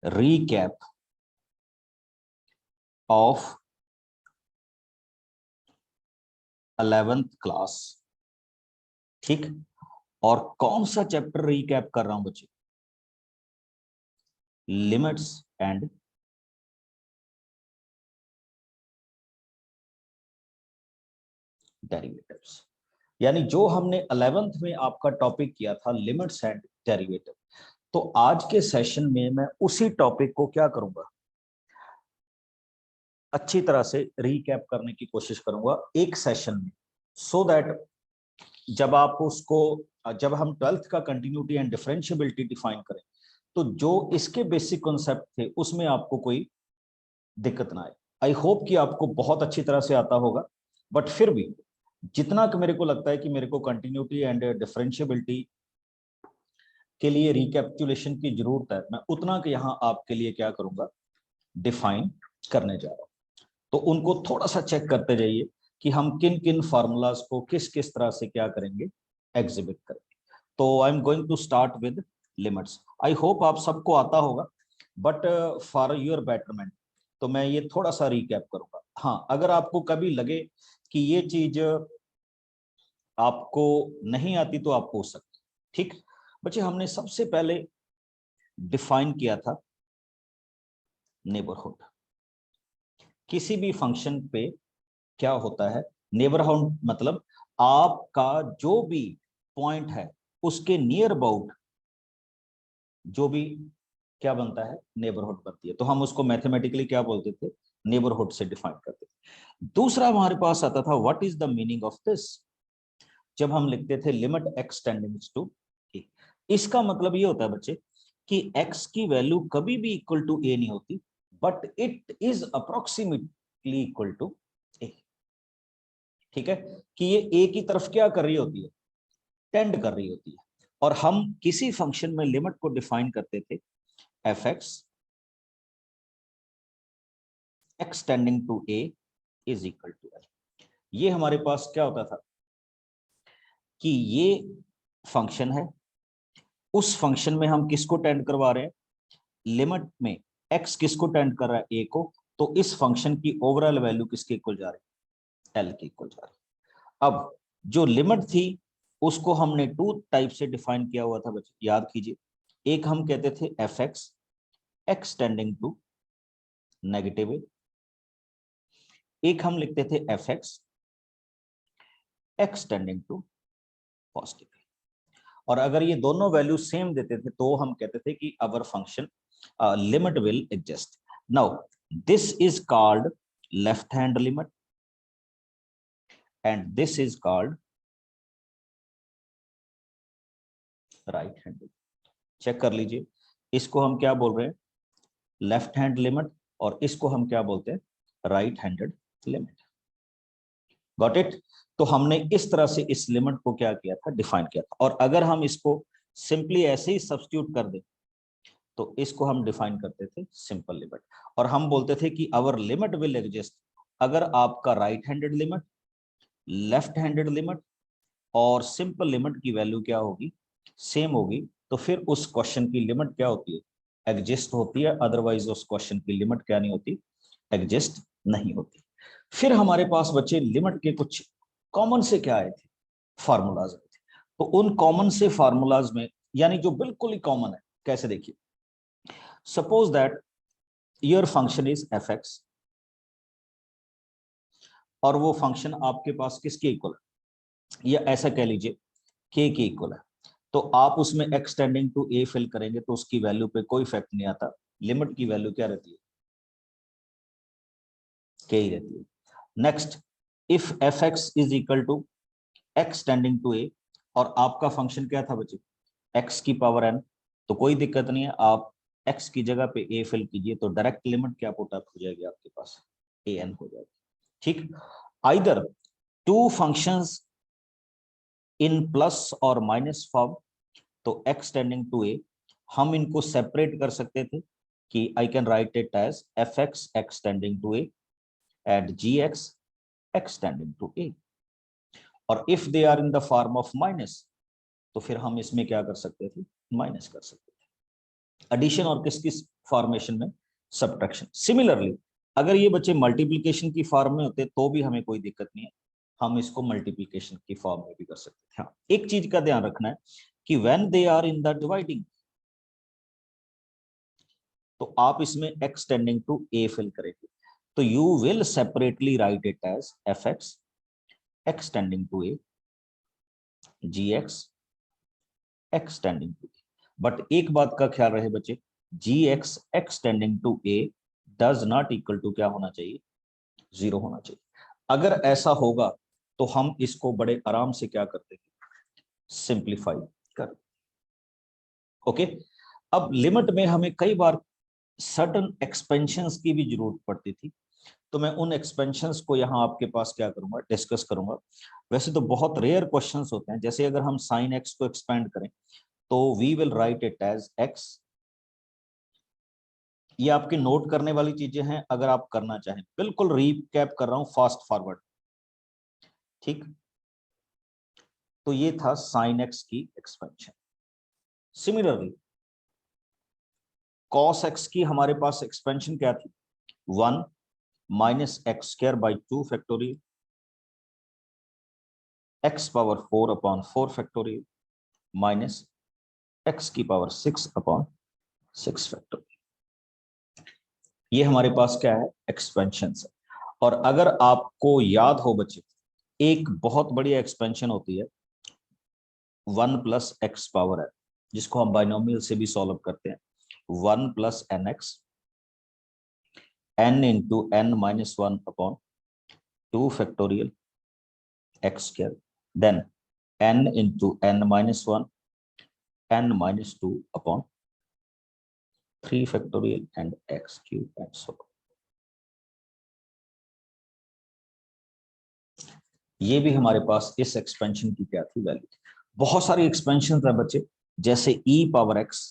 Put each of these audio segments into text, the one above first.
recap of 11th class. ठीक, और कौन सा चैप्टर रिकैप कर रहा हूं बच्चे? Limits and derivatives. यानी जो हमने 11th में आपका टॉपिक किया था लिमिट्स एंड डेरिवेटिव, तो आज के सेशन में मैं उसी टॉपिक को क्या करूंगा, अच्छी तरह से रिकैप करने की कोशिश करूंगा एक सेशन में, सो दैट जब आप उसको, जब हम 12th का कंटिन्यूटी एंड डिफरेंशियबिलिटी डिफाइन करें, तो जो इसके बेसिक कॉन्सेप्ट थे उसमें आपको कोई दिक्कत ना आए। आई होप कि आपको बहुत अच्छी तरह से आता होगा, बट फिर भी जितना कि मेरे को लगता है कि मेरे को कंटिन्यूटी एंड डिफरेंशियबिलिटी के लिए रिकैपिचुलेशन की जरूरत है, मैं उतना कि यहाँ आपके लिए क्या करूंगा, डिफाइन करने जा रहा हूँ। तो उनको थोड़ा सा चेक करते जाइए कि हम किन किन फार्मूलाज को किस किस तरह से क्या करेंगे, एग्जिबिट करेंगे। तो I am going to start with limits. I hope आप सबको आता होगा, बट फॉर योर बेटरमेंट तो मैं ये थोड़ा सा रिकैप करूंगा। हाँ, अगर आपको कभी लगे कि ये चीज आपको नहीं आती तो आप पूछ सकते। ठीक बच्चे, हमने सबसे पहले डिफाइन किया था नेबरहुड। किसी भी फंक्शन पे क्या होता है, नेबरहुड मतलब आपका जो भी पॉइंट है उसके नियर अबाउट जो भी क्या बनता है, नेबरहुड बनती है। तो हम उसको मैथमेटिकली क्या बोलते थे, नेबरहुड से डिफाइन करते थे। दूसरा हमारे पास आता था what is the meaning of this, जब हम लिखते थे लिमिट एक्स टेंडिंग्स टू ए। इसका मतलब ये होता है बच्चे कि एक्स की वैल्यू कभी भी इक्वल टू ए नहीं होती, but it is approximately equal to a. ठीक है, कि ये ए की तरफ क्या कर रही होती है, टेंड कर रही होती है। और हम किसी फंक्शन में लिमिट को डिफाइन करते थे f x x tending to a is equal to l. ये हमारे पास क्या होता था कि ये फंक्शन है, उस फंक्शन में हम किसको टेंड करवा रहे हैं, लिमिट में एक्स किसको टेंड कर रहा है, ए को। तो इस फंक्शन की ओवरऑल वैल्यू किसके इक्वल जा रही है, एल के इक्वल जा रही है। अब जो लिमिट थी उसको हमने टू टाइप से डिफाइन किया हुआ था बच्चे, याद कीजिए। एक हम कहते थे f x x tending to negative a, एक हम लिखते थे f x x tending to positive. और अगर ये दोनों वैल्यू सेम देते थे तो हम कहते थे कि our function limit will exist. Now this is called left hand limit and this is called right hand limit. Check कर लीजिए, इसको हम क्या बोल रहे हैं, लेफ्ट हैंड लिमिट, और इसको हम क्या बोलते हैं, right handed limit. Got it. तो हमने इस तरह से इस लिमिट को क्या किया था, डिफाइन किया था। और अगर हम इसको सिंपली ऐसे ही सब्स्टिट्यूट कर दें तो इसको हम डिफाइन करते थे सिंपल लिमिट, और हम बोलते थे कि अवर लिमिट विल एग्जिस्ट अगर आपका right handed limit, left handed limit और सिंपल लिमिट की वैल्यू क्या होगी, सेम होगी। तो फिर उस क्वेश्चन की लिमिट क्या होती है, एग्जिस्ट होती है। अदरवाइज उस क्वेश्चन की लिमिट क्या नहीं होती, एग्जिस्ट नहीं होती। फिर हमारे पास बच्चे लिमिट के कुछ कॉमन से क्या आए थे, फार्मूलाज आए थे। तो उन कॉमन से फार्मूलाज में, यानी जो बिल्कुल ही कॉमन है, कैसे देखिए, suppose that your function is F x, और वो फंक्शन आपके पास किसके इक्वल है, या ऐसा कह लीजिए के इक्वल है। तो आप उसमें x tending to a fill करेंगे तो उसकी वैल्यू पे कोई इफेक्ट नहीं आता, लिमिट की वैल्यू क्या रहती है, के ही रहती है। Next, if f x is equal to x tending to a, और आपका फंक्शन क्या था बच्चे, एक्स की पावर एन, तो कोई दिक्कत नहीं है, आप एक्स की जगह पे ए फिल कीजिए तो डायरेक्ट लिमिट क्या पुट अप हो जाएगी आपके पास, ए एन हो जाएगी। ठीक, either two functions in plus और माइनस फॉर्म, तो एक्स टेंडिंग टू ए हम इनको सेपरेट कर सकते थे कि I can write it as f x x tending to a and g x x tending to a. और if they are in the form of minus, तो फिर हम इसमें क्या कर सकते थे, माइनस कर सकते थे। एडिशन और किसकी फॉर्मेशन में, सब्ट्रैक्शन। सिमिलरली अगर ये बच्चे मल्टीप्लिकेशन की फॉर्म में होते तो भी हमें कोई दिक्कत नहीं है, हम इसको मल्टीप्लिकेशन की फॉर्म में भी कर सकते हैं। हाँ, एक चीज का ध्यान रखना है कि when they are in the dividing, तो आप इसमें x tending to a fill करेंगे, तो you will separately write it as fx x tending to a gx x tending to a। But एक बात का ख्याल रहे बच्चे, gx x tending to a does not equal to क्या होना चाहिए, 0 होना चाहिए। अगर ऐसा होगा तो हम इसको बड़े आराम से क्या करते हैं, सिंप्लीफाई कर। ओके, अब लिमिट में हमें कई बार सर्टन एक्सपेंशंस की भी जरूरत पड़ती थी, तो मैं उन एक्सपेंशंस को यहाँ आपके पास क्या करूंगा, डिस्कस करूंगा। वैसे तो बहुत रेयर क्वेश्चंस होते हैं, जैसे अगर हम साइन एक्स को एक्सपेंड करें तो we will right it as x. ये आपके नोट करने वाली चीजें हैं, अगर आप करना चाहें, बिल्कुल रीकैप कर रहा हूं फास्ट फॉरवर्ड, ठीक। तो ये था साइन एक्स की एक्सपेंशन। सिमिलरली कॉस एक्स की हमारे पास एक्सपेंशन क्या थी, 1 minus x square by 2 factorial, x power 4 upon 4 factorial minus x की पावर 6 अपॉन 6 फैक्टोरियल। ये हमारे पास क्या है, एक्सपेंशन है। और अगर आपको याद हो बच्चे, एक बहुत बड़ी एक्सपेंशन होती है 1 प्लस एक्स पावर है, जिसको हम बाइनोमियल से भी सॉल्व करते हैं, 1 plus n x n into n minus 1 upon 2 factorial x square, then n into n minus 1 n minus 2 upon 3 factorial and x cube and so. ये भी हमारे पास इस एक्सपेंशन की क्या थी, वैल्यू। बहुत सारी एक्सपेंशन है बच्चे, जैसे e पावर x,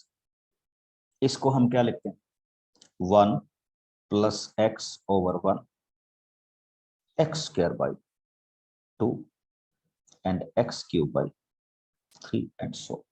इसको हम क्या लिखते हैं, 1 plus x over 1 x square by 2 and x cube by 3 and so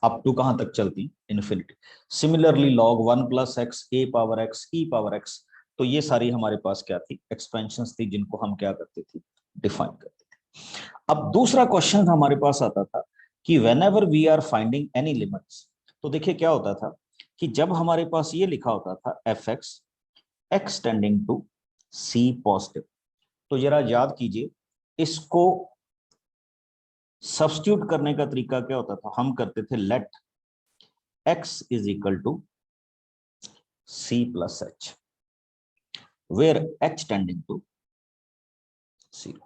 up to कहां तक चलती, infinity. Similarly log 1 plus x a power x e power x, तो ये सारी हमारे पास क्या थी, एक्सपेंशंस थी, जिनको हम क्या करते थे, डिफाइन करते थे। अब दूसरा क्वेश्चन हमारे पास आता था कि whenever we are finding any limits, तो देखिए क्या होता था कि जब हमारे पास ये लिखा होता था f x x tending to c positive, तो जरा याद कीजिए, इसको सब्स्टिट्यूट करने का तरीका क्या होता था, हम करते थे let x is equal to c plus h, where h tending to 0।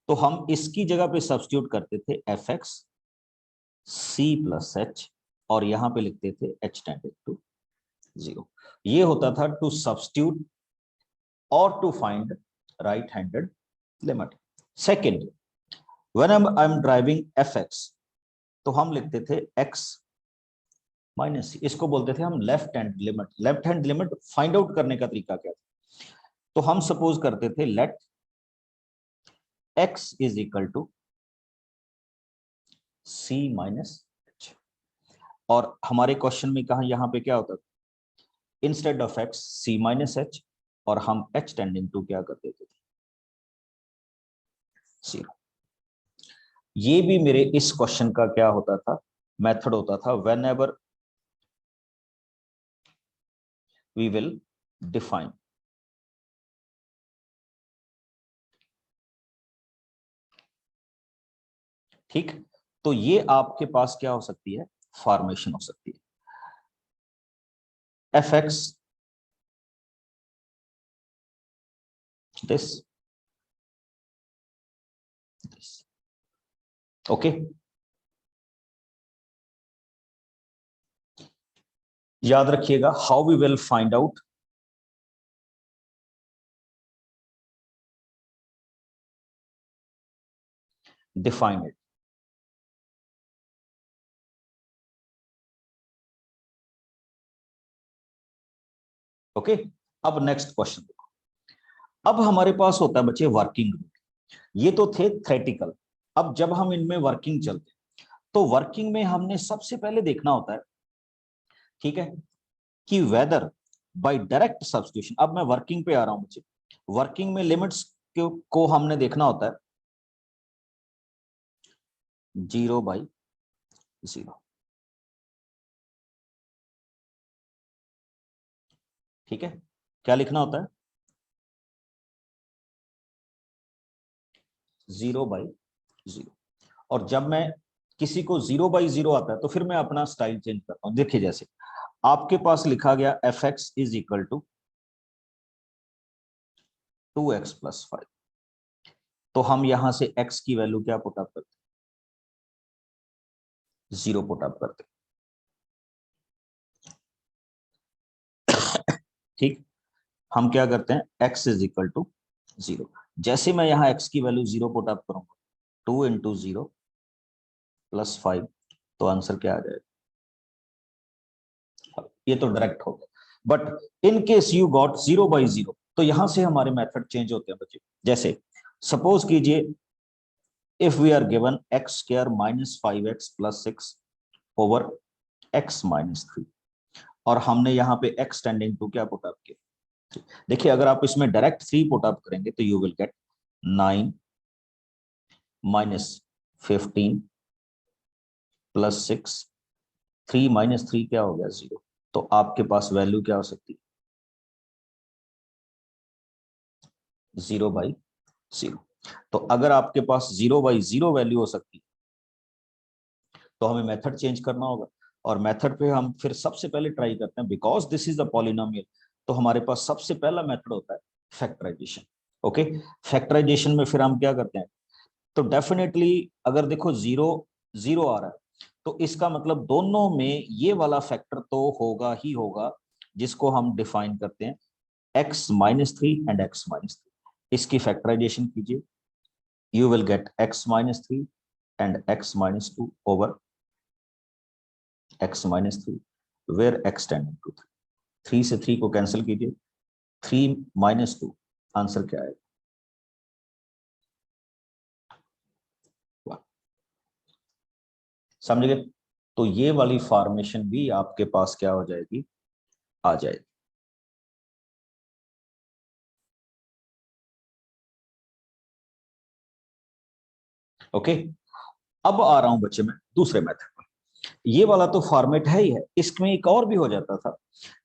तो हम इसकी जगह पे सब्स्टिट्यूट करते थे f x c plus h, और यहां पे लिखते थे h टेंडिंग टू 0। ये होता था टू सब्स्टिट्यूट और to find right handed limit. Second, when I am deriving f x, तो हम लिखते थे x माइनस सी, इसको बोलते थे हम left hand limit. Left hand limit find out करने का तरीका क्या था, तो हम सपोज करते थे let x is equal to c minus h, और हमारे क्वेश्चन में कहा यहां पे क्या होता था, instead of x c minus h, और हम h टेंडिंग टू क्या कर देते थे, 0। ये भी मेरे इस क्वेश्चन का क्या होता था, मेथड होता था, whenever we will define, ठीक। तो ये आपके पास क्या हो सकती है, फॉर्मेशन हो सकती है, f x this this, okay. याद रखिएगा, how we will find out, define it. Okay, अब नेक्स्ट क्वेश्चन देखो। अब हमारे पास होता है बच्चे वर्किंग रूल, ये तो थे थ्योरेटिकल। अब जब हम इनमें वर्किंग चलते, तो वर्किंग में हमने सबसे पहले देखना होता है ठीक है, कि वेदर बाय डायरेक्ट सब्स्टिट्यूशन। अब मैं वर्किंग पे आ रहा हूं बच्चे। वर्किंग में लिमिट्स को हमने देखना होता है 0/0, ठीक है, क्या लिखना होता है 0/0। और जब मैं किसी को 0/0 आता है तो फिर मैं अपना स्टाइल चेंज करता हूं। देखिए जैसे आपके पास लिखा गया fx is equal to 2x + 5, तो हम यहां से x की वैल्यू क्या पुट अप करते हैं, 0 पुट अप करते हैं। ठीक, हम क्या करते हैं x इज इक्वल टू 0। जैसे मैं यहां x की वैल्यू 0 पुट अप करूंगा, 2 × 0 + 5, तो आंसर क्या आ जाएगा, ये तो डायरेक्ट हो गया। But in case you got 0/0, तो यहां से हमारे मेथड चेंज होते हैं बच्चे। जैसे सपोज कीजिए if we are given x² - 5x + 6 over x - 3, और हमने यहाँ पे x टेंडिंग टू क्या पुट अप किया। देखिए अगर आप इसमें डायरेक्ट 3 पुट अप करेंगे तो यू विल गेट 9 - 15 + 6, 3 - 3 क्या हो गया 0। तो आपके पास वैल्यू क्या हो सकती है 0/0। तो अगर आपके पास 0/0 वैल्यू हो सकती तो हमें मेथड चेंज करना होगा। और मेथड पे हम फिर सबसे पहले ट्राई करते हैं, because this is a polynomial, तो हमारे पास सबसे पहला मेथड होता है फैक्टराइजेशन। ओके, फैक्टराइजेशन में फिर हम क्या करते हैं, तो डेफिनेटली अगर देखो 0 0 आ रहा है तो इसका मतलब दोनों में ये वाला फैक्टर तो होगा ही होगा, जिसको हम डिफाइन करते हैं x - 3 एंड x - 3। इसकी फैक्टराइजेशन कीजिए, you will get x - 3 and x - 2 over x - 3, where x tending to 3। 3 से 3 को कैंसिल कीजिए, 3 - 2, आंसर क्या आएगा, समझ गए। तो ये वाली फॉर्मेशन भी आपके पास क्या हो जाएगी, आ जाएगी। ओके, अब आ रहा हूं बच्चे मैं दूसरे मेथड पर। ये वाला तो फॉर्मेट है ही है, इसमें एक और भी हो जाता था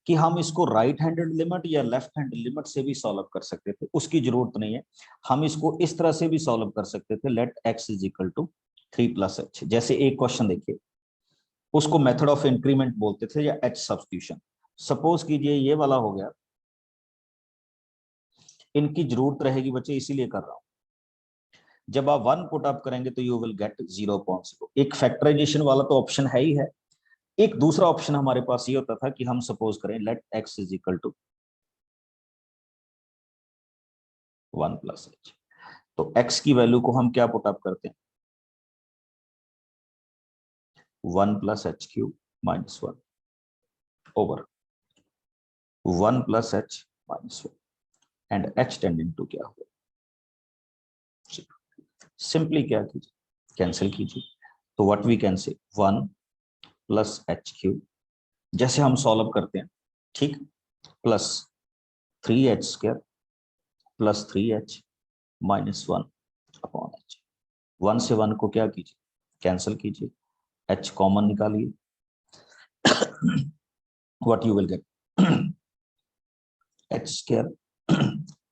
कि हम इसको राइट हैंडेड लिमिट या लेफ्ट हैंडेड लिमिट से भी सॉल्व कर सकते थे, उसकी जरूरत नहीं है। हम इसको इस तरह से भी सॉल्व कर सकते थे, let x is equal to 3 + h। जैसे एक क्वेश्चन देखिए, उसको मेथड ऑफ इंक्रीमेंट बोलते थे या h सब्स्टिट्यूशन। सपोज कीजिए ये वाला हो गया, इनकी जरूरत रहेगी बच्चे इसीलिए कर रहा हूं। जब आप 1 पुट अप करेंगे तो यू विल गेट 0.0। एक फैक्टराइजेशन वाला तो ऑप्शन है ही है, एक दूसरा ऑप्शन हमारे पास ये होता था कि हम सपोज करें let x is equal to 1 + h। तो x की वैल्यू को हम क्या पुट अप करते हैं 1 + h³ - 1 over 1 + h - 1 and h tending to क्या होगा, सिंपली क्या कीजिए कैंसिल कीजिए। तो what we can say 1 + h³ जैसे हम सॉल्व करते हैं, ठीक, plus 3h² + 3h - 1 upon h। 1 से 1 को क्या कीजिए कैंसिल कीजिए, h कॉमन निकालिए, what you will get h²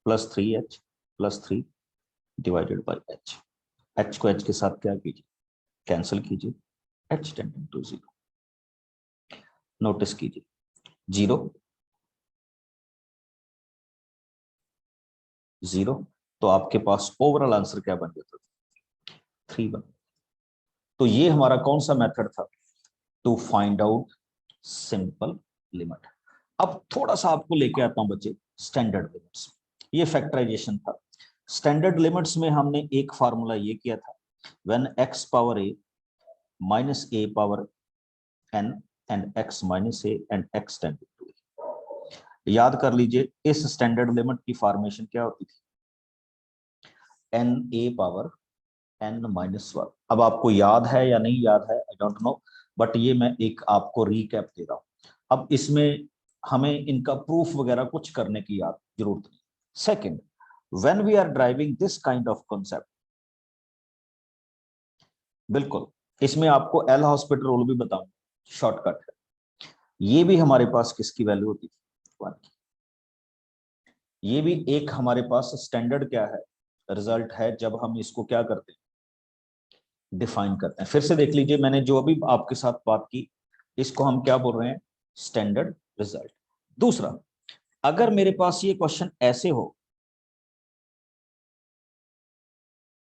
+ 3h + 3 divided by h। h को h के साथ क्या कीजिए कैंसिल कीजिए, h टेंडिंग टू 0। नोटिस कीजिए 0 0, तो आपके पास ओवरऑल आंसर क्या बन जाता था 3 बन। तो ये हमारा कौन सा मेथड था, to find out simple limit. अब थोड़ा सा आपको लेके आता हूं बच्चे स्टैंडर्ड लिमिट्स। ये फैक्टराइजेशन था। स्टैंडर्ड लिमिट्स में हमने एक फार्मूला ये किया था, when x power a minus a power n and x minus a and x tending to a। याद कर लीजिए इस स्टैंडर्ड लिमिट की फॉर्मेशन क्या होती थी n a पावर n - 1। अब आपको याद है या नहीं याद है आई डोंट नो, बट ये मैं एक आपको रीकैप दे रहा हूं। अब इसमें हमें इनका प्रूफ वगैरह कुछ करने की जरूरत नहीं। Second, when we are deriving this kind of concept, बिल्कुल इसमें आपको एल हॉस्पिटल रूल भी बताऊं, शॉर्टकट है। ये भी हमारे पास किसकी वैल्यू होती थी, 1 की। ये भी एक हमारे पास स्टैंडर्ड क्या है, रिजल्ट है, जब हम इसको क्या करते हैं, डिफाइन करते हैं। फिर से देख लीजिए, मैंने जो अभी आपके साथ बात की, इसको हम क्या बोल रहे हैं, स्टैंडर्ड रिजल्ट। दूसरा, अगर मेरे पास ये क्वेश्चन ऐसे हो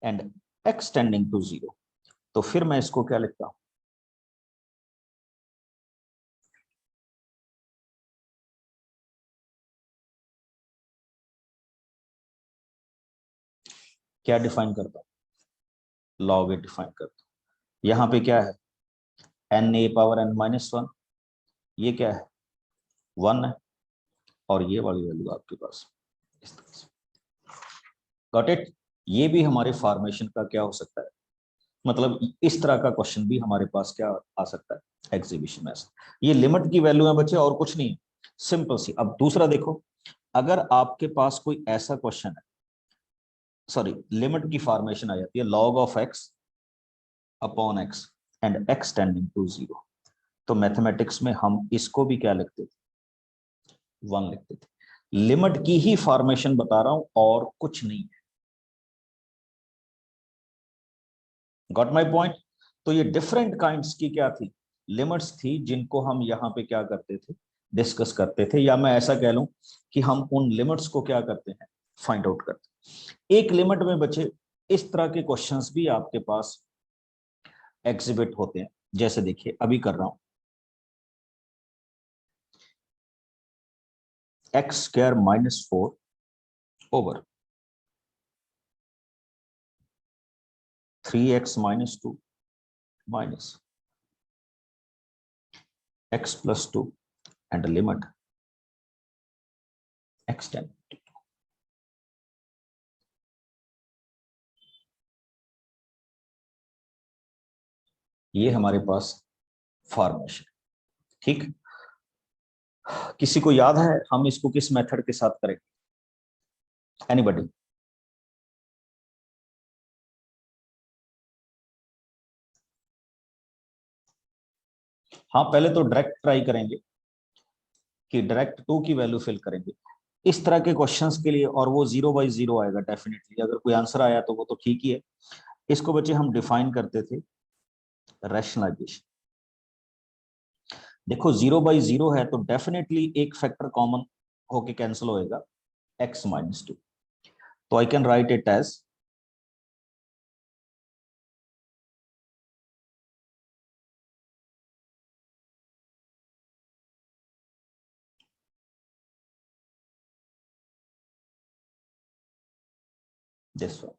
एंड एक्स टेंडिंग टू 0, तो फिर मैं इसको क्या लिखता हूं, क्या डिफाइन करता हूं, लॉग ए डिफाइन करता हूं। यहां पे क्या है, n a power n minus 1, ये क्या है, 1 है, और ये वाली वैल्यू आपके पास इस तरह से। Got it. ये भी हमारे फॉर्मेशन का क्या हो सकता है, मतलब इस तरह का क्वेश्चन भी हमारे पास क्या आ सकता है, एग्जीबिशन में। ये लिमिट की वैल्यू है बच्चे, और कुछ नहीं है, सिंपल सी। अब दूसरा देखो, अगर आपके पास कोई ऐसा क्वेश्चन है, सॉरी, लिमिट की फॉर्मेशन आ जाती है log of x upon x and x tending to 0, तो मैथमेटिक्स में हम इसको भी क्या लिखते थे, 1 लिखते थे। लिमिट की ही फॉर्मेशन बता रहा हूं, और कुछ नहीं है। Got my point. तो ये डिफरेंट काइंड्स की क्या थी, लिमिट्स थी, जिनको हम यहाँ पे क्या करते थे, डिस्कस करते थे, या मैं ऐसा कह लूं कि हम उन लिमिट्स को क्या करते हैं, फाइंड आउट करते हैं। एक लिमिट में बच्चे इस तरह के क्वेश्चंस भी आपके पास एग्जिबिट होते हैं। जैसे देखिए, अभी कर रहा हूं, x square minus 4 over 3x minus 2 minus x plus 2 and limit x ten. ये हमारे पास फॉर्मेशन, ठीक। किसी को याद है हम इसको किस मेथड के साथ करें, एनीबॉडी? हाँ, पहले तो डायरेक्ट ट्राई करेंगे कि डायरेक्ट 2 की वैल्यू फिल करेंगे इस तरह के क्वेश्चंस के लिए, और वो 0/0 आएगा डेफिनेटली। अगर कोई आंसर आया तो वो तो ठीक ही है। इसको बच्चे हम डिफाइन करते थे रैशनलाइजेशन। देखो 0/0 है तो डेफिनेटली एक फैक्टर कॉमन होके कैंसिल होएगा, x माइनस 2। तो I can write it as this one.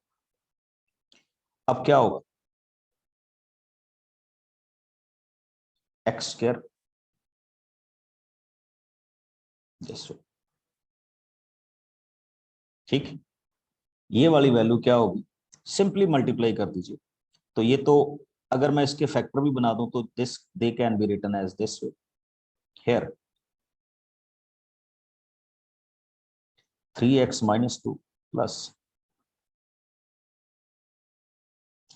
अब क्या होगा, एक्स स्क्वायर दिस वन, ठीक। ये वाली वैल्यू क्या होगी, सिंपली मल्टीप्लाई कर दीजिए। तो ये तो, अगर मैं इसके फैक्टर भी बना दूं तो this they can be written as this way, here 3x minus 2 plus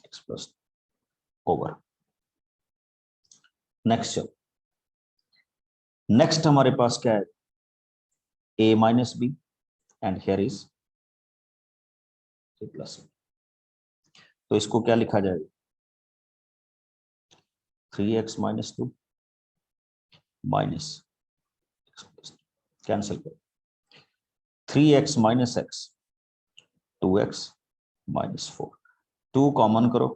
x plus over. Next चलो, नेक्स्ट हमारे पास क्या है, a minus b and here is a plus. तो इसको क्या लिखा जाएगा, 3x माइनस 2 माइनस, कैंसिल करो, 3x minus x 2x minus 4, 2 common करो,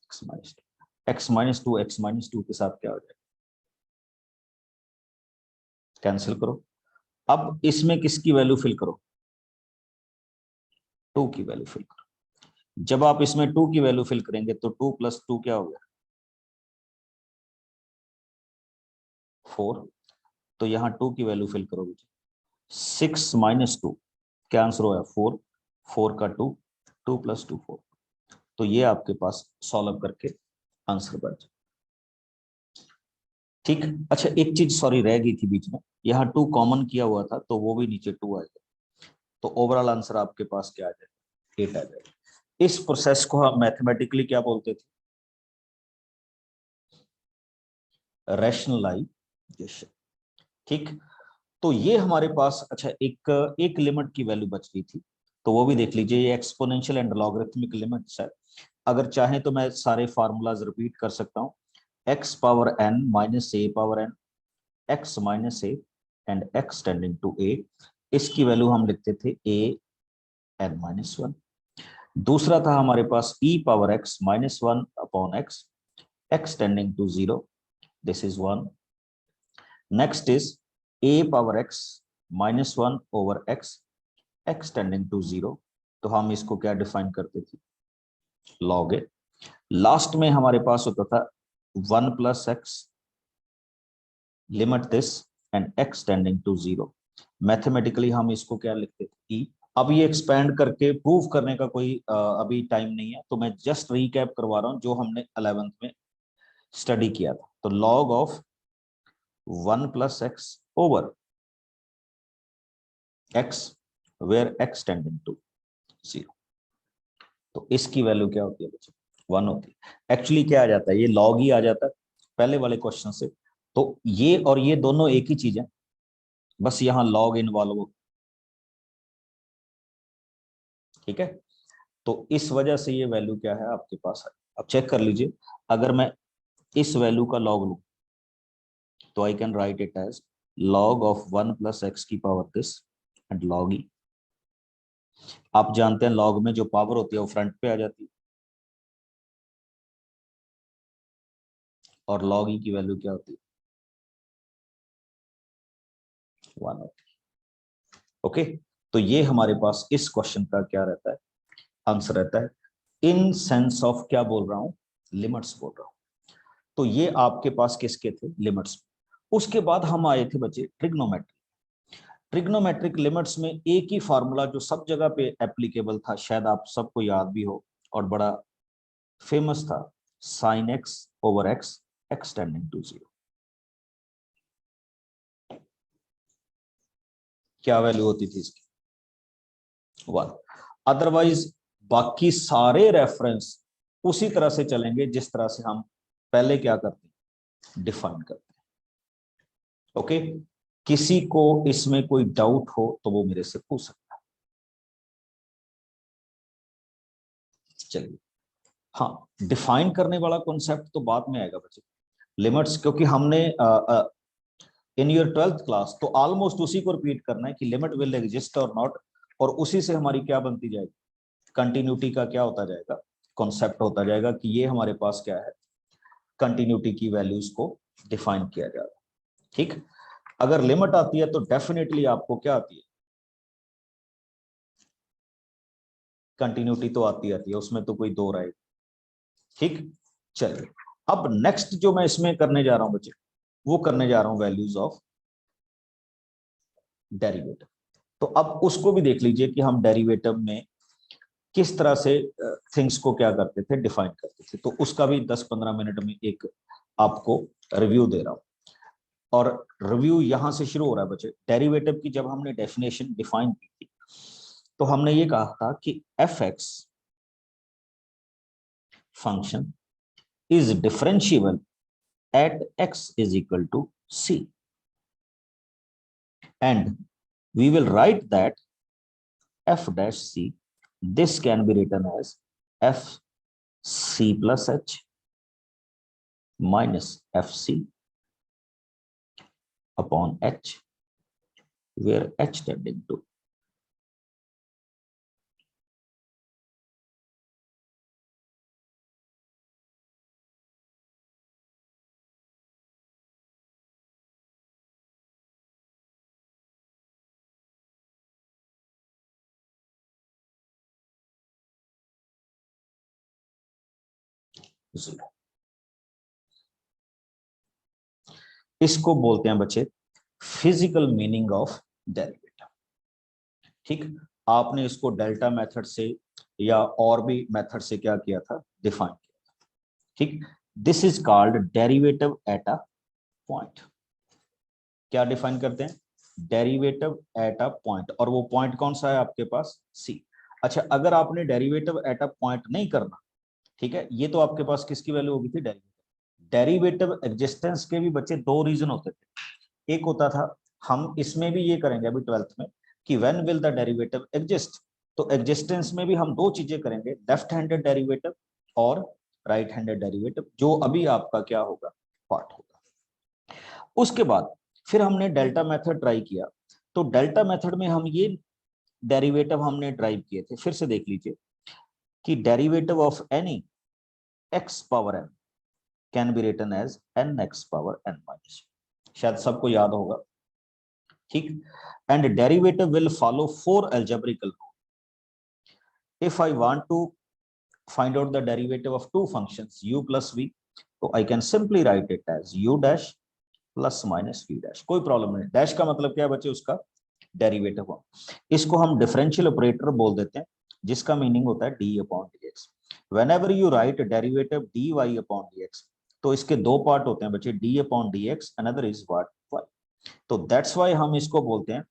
x minus 2, x minus 2 x minus 2 के साथ क्या हो जाएगा, कैंसिल करो। अब इसमें किसकी वैल्यू फिल करो, 2 की वैल्यू फिल करो। जब आप इसमें 2 की वैल्यू फिल करेंगे तो 2 प्लस 2 क्या हो गया, 4। तो यहाँ 2 की वैल्यू फिल करोगे, 6 माइनस 2, क्या आंसर होगा, 4, 4 का 2, 2 प्लस 2 4। तो ये आपके पास सॉल्व करके आंसर बन जाए। ठीक। अच्छा एक चीज सॉरी रह गई थी बीच में, यहाँ 2 कॉमन किया हुआ था तो वो भी नीचे 2 आएगा, तो ओवरऑल आंसर आपके पास क्या आ जाएगा, 8 आ जाएगा। इस प्रोसेस को हम मैथमेटिकली क्या बोलते थे, रैशनलाइजेशन। ठीक। तो ये हमारे पास अच्छा एक एक लिमिट की वैल्यू बच गई थी, तो वो भी देख लीजिए, ये एक्सपोनेंशियल एंड लॉगरिथमिक लिमिट्स है। अगर चाहें तो मैं सारे फार्मूलाज रिपीट कर सकता हूँ, x power n minus a power n, x minus a and x tending to a, इसकी वैल्यू हम लिखते थे a n माइनस 1। दूसरा था हमारे पास e power x minus 1 upon x, x tending to 0, this is 1। Next is a power x minus 1 over x, x tending to 0, तो हम इसको क्या डिफाइन करते थे, लॉग ए। लास्ट में हमारे पास होता था 1 plus x, limit this and x tending to 0, mathematically हम इसको क्या लिखते थे, e। अब ये एक्सपेंड करके प्रूव करने का कोई अभी टाइम नहीं है, तो मैं जस्ट रीकैप करवा रहा हूं जो हमने 11th में स्टडी किया था। तो log of 1 plus x over x where x tending to 0, तो इसकी वैल्यू क्या होती है बच्चों, 1 होती है। एक्चुअली क्या आ जाता है, ये लॉग ही आ जाता है पहले वाले क्वेश्चन से, तो ये और ये दोनों एक ही चीज है, बस यहाँ लॉग इन्वॉल्व हो। ठीक है, तो इस वजह से ये वैल्यू क्या है आपके पास है। अब चेक कर लीजिए, अगर मैं इस वैल्यू का लॉग लूं तो I can write it as log of 1 plus x की power this and log e. आप जानते हैं लॉग में जो पावर होती है वो फ्रंट पे आ जाती है, और लॉग ई की वैल्यू क्या होती है, 1 होती है। ओके, तो ये हमारे पास इस क्वेश्चन का क्या रहता है, आंसर रहता है। इन सेंस ऑफ क्या बोल रहा हूं, लिमिट्स बोल रहा हूं। तो ये आपके पास किसके थे, लिमिट्स। उसके बाद हम आए थे बच्चे ट्रिग्नोमेट्रिक। ट्रिग्नोमेट्रिक लिमिट्स में एक ही फार्मूला जो सब जगह पे एप्लीकेबल था, शायद आप सबको याद भी हो और बड़ा फेमस था, sine x over x, x tending to 0। क्या वैल्यू होती थी इसकी, 1। अदरवाइज बाकी सारे रेफरेंस उसी तरह से चलेंगे जिस तरह से हम पहले क्या करते हैं, डिफाइन करते हैं। ओके, किसी को इसमें कोई डाउट हो तो वो मेरे से पूछ सकता है। चलिए, हाँ, डिफाइन करने वाला कॉन्सेप्ट तो बाद में आएगा बच्चे, लिमिट्स, क्योंकि हमने इन योर 12th क्लास तो ऑलमोस्ट उसी को रिपीट करना है कि लिमिट विल एग्जिस्ट और नॉट, और उसी से हमारी क्या बनती जाएगी, कंटिन्यूटी का क्या होता जाएगा, कॉन्सेप्ट होता जाएगा कि ये हमारे पास क्या है, कंटिन्यूटी की वैल्यूज को डिफाइन किया जा रहा है। ठीक, अगर लिमिट आती है तो डेफिनेटली आपको क्या आती है, कंटिन्यूटी तो आती है, उसमें तो कोई दो राय। ठीक, चलिए, अब नेक्स्ट जो मैं इसमें करने जा रहा हूं बच्चे, वो करने जा रहा हूं वैल्यूज ऑफ डेरिवेटिव। तो अब उसको भी देख लीजिए कि हम डेरिवेटिव में किस तरह से थिंग्स को क्या करते थे, डिफाइन करते थे। तो उसका भी 10-15 मिनट में एक आपको रिव्यू दे रहा हूं, और रिव्यू यहां से शुरू हो रहा है बच्चे। डेरिवेटिव की जब हमने डेफिनेशन डिफाइन की थी तो हमने ये कहा था कि F x function is differentiable at x is equal to c, and we will write that f dash c, this can be written as f c plus h minus f c upon h, where h tending to, zero। इसको बोलते हैं बच्चे physical meaning of derivative. ठीक, आपने इसको delta method से या और भी मेथड से क्या किया था, डिफाइन किया था। ठीक, this is called derivative at a point. क्या डिफाइन करते हैं? डेरिवेटिव एट अ पॉइंट, और वो पॉइंट कौन सा है आपके पास? सी। अच्छा, अगर आपने डेरिवेटिव एट अ पॉइंट नहीं करना, ठीक है, ये तो आपके पास किसकी वैल्यू होगी थी? डेरिवेटिव। डेरिवेटिव एग्जिस्टेंस के भी बच्चे दो रीजन होते थे। एक होता था, हम इसमें भी ये करेंगे अभी 12th में, कि when will the derivative exist. तो एग्जिस्टेंस में भी हम दो चीजें करेंगे, लेफ्ट हैंडेड डेरिवेटिव और राइट हैंडेड डेरिवेटिव, जो अभी आपका क्या होगा? पार्ट होगा। उसके बाद फिर हमने डेल्टा मेथड ट्राई किया। तो डेल्टा मेथड में हम ये डेरिवेटिव हमने ड्राइव किए थे, फिर से देख लीजिए कि derivative of any x power n can be written as nx power n minus. शायद सबको याद होगा, ठीक। And derivative will follow 4 algebraical rule. If I want to find out the derivative of two functions u plus v, तो I can simply write it as u dash plus minus v dash। कोई problem नहीं। Dash का मतलब क्या है बच्चे? उसका derivative हो। इसको हम डिफरेंशियल ऑपरेटर बोल देते हैं, जिसका मीनिंग होता है d upon d x. Whenever you write derivative d y upon d x, तो इसके दो पार्ट होते हैं बच्चे, d upon d x, another is what? Y. तो दैट्स वाई हम इसको बोलते हैं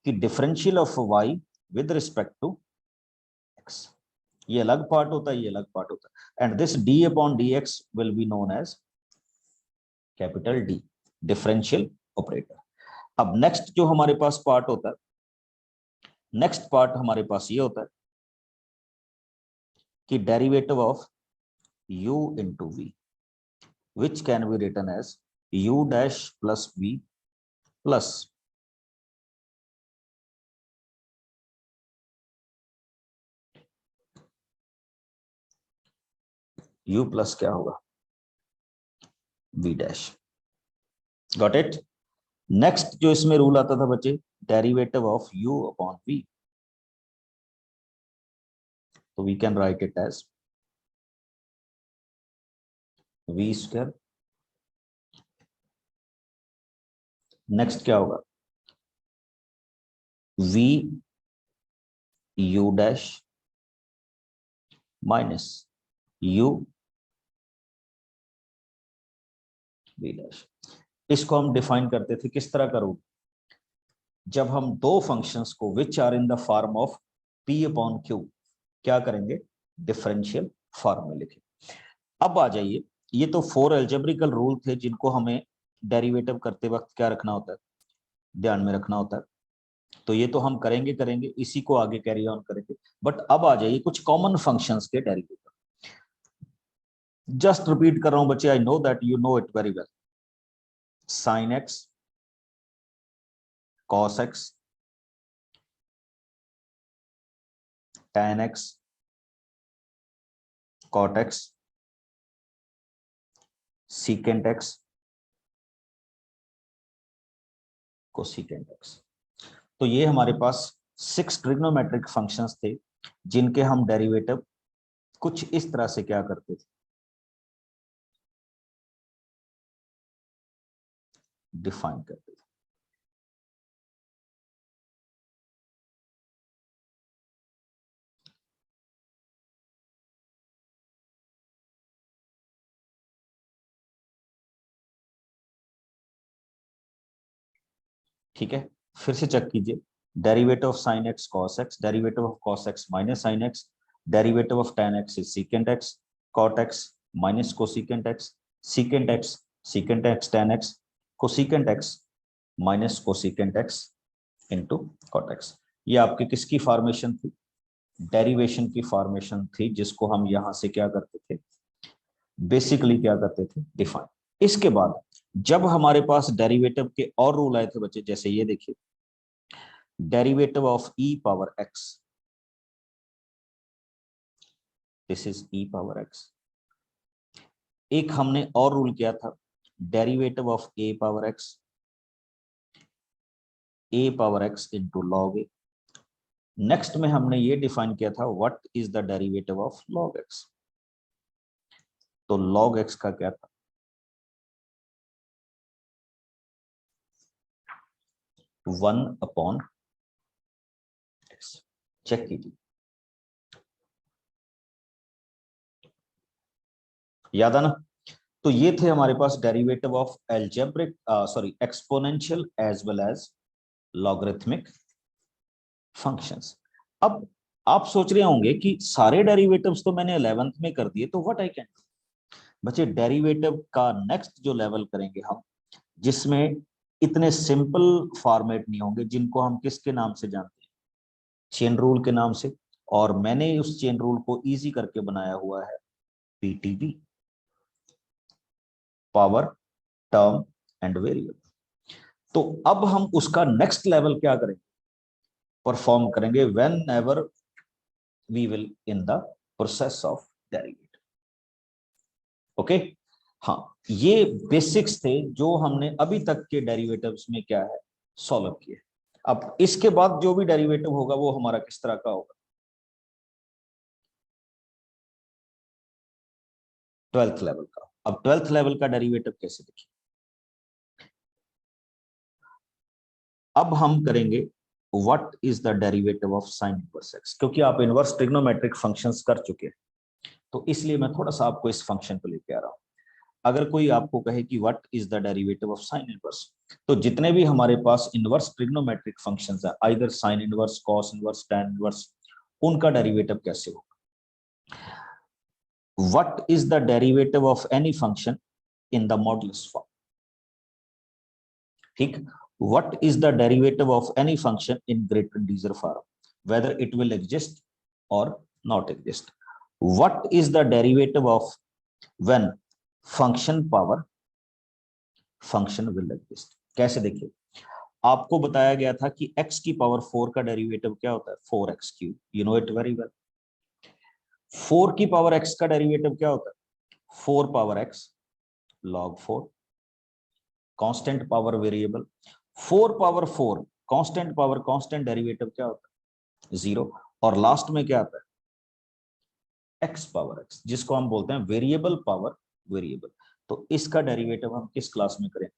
कि differential of y with respect to x. ये अलग पार्ट होता है, ये अलग पार्ट होता है। And this d upon d x will be known as capital d, differential operator. अब नेक्स्ट जो हमारे पास पार्ट होता है, नेक्स्ट पार्ट हमारे पास ये होता है कि derivative of u into v, which can be written as u dash plus v plus u plus क्या होगा? v dash. Got it? Next जो इसमें रूल आता था बच्चे, derivative of u upon v, तो we can write it as v square. Next क्या होगा? v u dash minus u v dash. इसको हम डिफाइन करते थे किस तरह का रूल? जब हम दो फंक्शंस को which are in the form of p upon q क्या करेंगे? डिफरेंशियल फॉर्म में लिखें। अब आ जाइए, ये तो 4 एल्जेब्रिकल रूल थे जिनको हमें डेरिवेटिव करते वक्त क्या रखना होता है? ध्यान में रखना होता है। तो ये तो हम करेंगे करेंगे, इसी को आगे कैरी ऑन करेंगे। बट अब आ जाइए कुछ कॉमन फंक्शंस के डेरिवेटिव। जस्ट रिपीट कर रहा हूं बच्चे, I know that you know it very well. Sign x, cos x, tan x, cot x, secant x, cosecant x। तो ये हमारे पास 6 ट्रिग्नोमेट्रिक फंक्शंस थे जिनके हम डेरिवेटिव कुछ इस तरह से क्या करते थे? डिफाइन करते थे। ठीक है, फिर से चेक कीजिए। Derivative of sine x cos x, derivative of cos x minus sine x, derivative of tan x is secant x, cot x minus cosecant x, secant x tan x, cosecant x minus cosecant x into cot x. ये आपकी किसकी formation थी? Derivation की formation थी, जिसको हम यहां से क्या करते थे? बेसिकली क्या करते थे? डिफाइन। इसके बाद जब हमारे पास डेरिवेटिव के और रूल आए थे बच्चे, जैसे ये देखिए, derivative of e power x, this is e power x। एक हमने और रूल किया था, derivative of a power x into log A. Next में हमने ये डिफाइन किया था, what is the derivative of log x। तो लॉग x का क्या था? 1 अपॉन x। चेक कीजिए, याद है ना? तो ये थे हमारे पास derivative of algebraic exponential as well as logarithmic functions. अब आप सोच रहे होंगे कि सारे डेरिवेटिव्स तो मैंने 11th में कर दिए, तो व्हाट आई कैन डू। बच्चे डेरिवेटिव का नेक्स्ट जो लेवल करेंगे हम, जिसमें इतने सिंपल फॉर्मेट नहीं होंगे, जिनको हम किसके नाम से जानते हैं, चेन रूल के नाम से। और मैंने उस चेन रूल को इजी करके बनाया हुआ है PTB, power, term and variable. तो अब हम उसका नेक्स्ट लेवल क्या करेंगे, परफॉर्म करेंगे whenever we will in the process of derivative. Okay, हाँ, ये बेसिक्स थे जो हमने अभी तक के डेरिवेटिव्स में क्या है सॉल्व किए। अब इसके बाद जो भी डेरिवेटिव होगा वो हमारा किस तरह का होगा, 12th लेवल का। अब 12th लेवल का डेरिवेटिव कैसे देखिए, अब हम करेंगे what is the derivative of sine inverse x, क्योंकि आप इनवर्स ट्रिग्नोमेट्रिक फंक्शंस कर चुके हैं, तो इसलिए मैं थोड़ा सा आपको इस फंक्शन को लेके आ रहा हूं। अगर कोई आपको कहे कि what is the derivative of sine inverse, तो जितने भी हमारे पास इनवर्स ट्रिग्नोमेट्रिक फंक्शंस है, either sine inverse, cos inverse, tan inverse, उनका डेरिवेटिव कैसे होगा। What is the derivative of any function in the modulus form, ठीक। What is the derivative of any function in greater integer form, whether it will exist और not exist. What is the derivative of when function power function will exist. कैसे देखिए, आपको बताया गया था कि x की पावर 4 का डेरिवेटिव क्या होता है, 4x cube, you know it very well. 4 की पावर x का डेरिवेटिव क्या होता है, 4 power x log 4, constant power variable. 4 power 4 constant power constant, derivative क्या होता है, 0। और लास्ट में क्या आता है, x पावर x, जिसको हम बोलते हैं वेरिएबल पावर वेरिएबल। तो इसका डेरिवेटिव हम किस क्लास में करेंगे,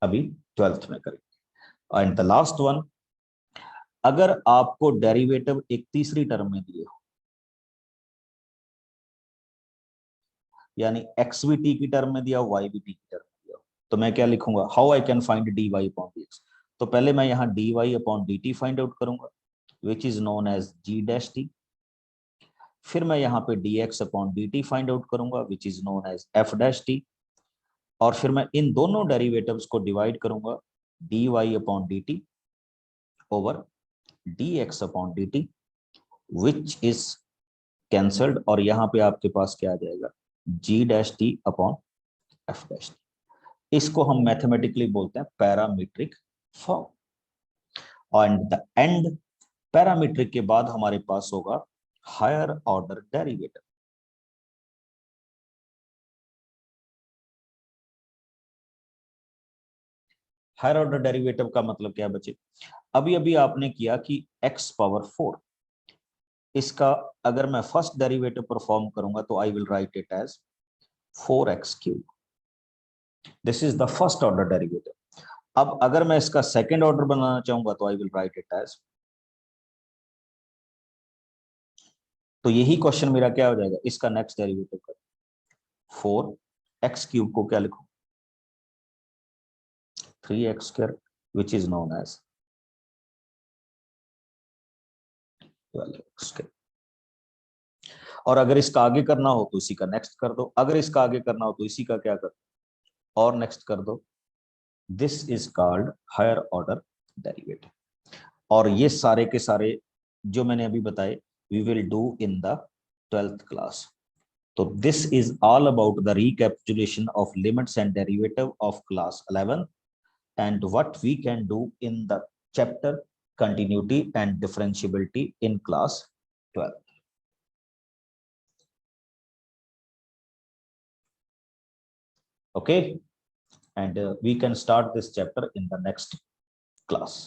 अभी 12th में करेंगे। एंड द लास्ट वन, अगर आपको डेरिवेटिव एक तीसरी टर्म में दिए हो, यानी x भी t की टर्म में दिया हो, y भी t की टर्म में दिया हो, तो मैं क्या लिखूंगा, how I can find dy upon dx। तो पहले मैं यहाँ dy upon dt find out करूंगा, which is known as g dash t। फिर मैं यहाँ पे dx upon dt find out करूंगा, which is known as f dash t। और फिर मैं इन दोनों डेरिवेटिव्स को डिवाइड करूंगा, dy upon dt over dx upon dt, which is cancelled, और यहाँ पे आपके पास क्या आ जाएगा, g dash t upon f dash t। इसको हम मैथमेटिकली बोलते हैं parametric form. And the end, parametric के बाद हमारे पास होगा higher order derivative. Higher order derivative का मतलब क्या बचे, अभी अभी आपने किया कि x पावर 4, इसका अगर मैं फर्स्ट डेरिवेटिव परफॉर्म करूंगा तो I will write it as 4x cube. This is the first order derivative. अब अगर मैं इसका सेकंड ऑर्डर बनाना चाहूंगा तो आई विल राइट इट एज, तो यही क्वेश्चन मेरा क्या हो जाएगा, इसका नेक्स्ट डेरिवेटिव कर 4x क्यूब को क्या लिखूं, 3x square, which is known as 12x square. और अगर इसका आगे करना हो तो इसी का नेक्स्ट कर दो, अगर इसका आगे करना हो तो इसी का क्या कर और नेक्स्ट कर दो। This is called higher order derivative. और ये सारे के सारे जो मैंने अभी बताए, we will do in the 12th class. तो this is all about the recapitulation of limits and derivative of class 11 and what we can do in the chapter continuity and differentiability in class 12. Okay, and we can start this chapter in the next class.